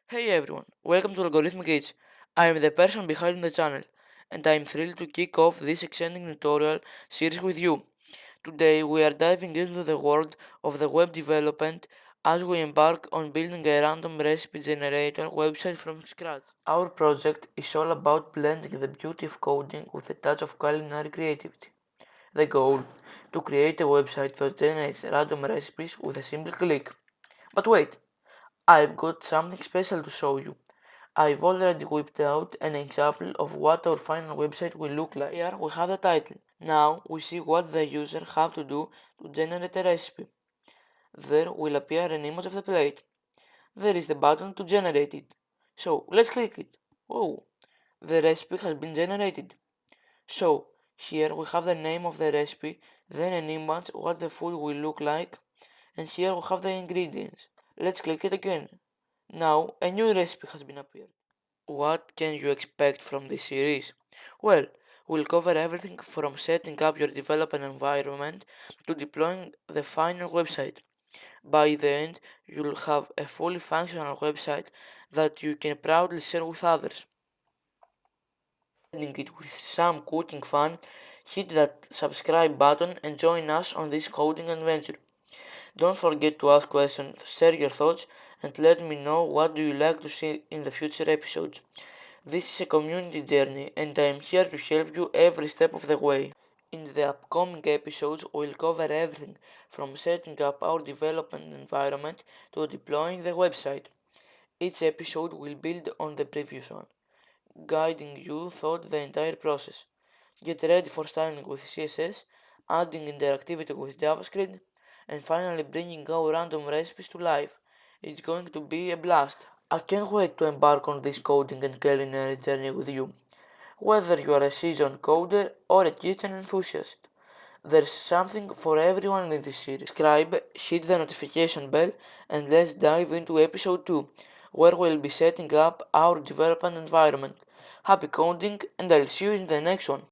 Hey everyone, welcome to Algorithmic Age. I am the person behind the channel, and I am thrilled to kick off this exciting tutorial series with you. Today we are diving into the world of the web development as we embark on building a random recipe generator website from scratch. Our project is all about blending the beauty of coding with a touch of culinary creativity. The goal: to create a website that generates random recipes with a simple click. But wait, I've got something special to show you. I've already whipped out an example of what our final website will look like. Here we have the title. Now we see what the user have to do to generate a recipe. There will appear an image of the plate. There is the button to generate it. So let's click it. Oh, the recipe has been generated. So here we have the name of the recipe, then an image what the food will look like, and here we have the ingredients. Let's click it again. Now a new recipe has been appeared. What can you expect from this series? Well, we'll cover everything from setting up your development environment to deploying the final website. By the end, you'll have a fully functional website that you can proudly share with others. Ending it with some cooking fun, hit that subscribe button and join us on this coding adventure. Don't forget to ask questions, share your thoughts, and let me know what do you like to see in the future episodes. This is a community journey, and I am here to help you every step of the way. In the upcoming episodes, we'll cover everything from setting up our development environment to deploying the website. Each episode will build on the previous one, guiding you through the entire process. Get ready for styling with CSS, adding interactivity with JavaScript, and finally bringing our random recipes to life. It's going to be a blast. I can't wait to embark on this coding and culinary journey with you. Whether you are a seasoned coder or a kitchen enthusiast, there's something for everyone in this series. Subscribe, hit the notification bell, and let's dive into episode 2, where we'll be setting up our development environment. Happy coding, and I'll see you in the next one.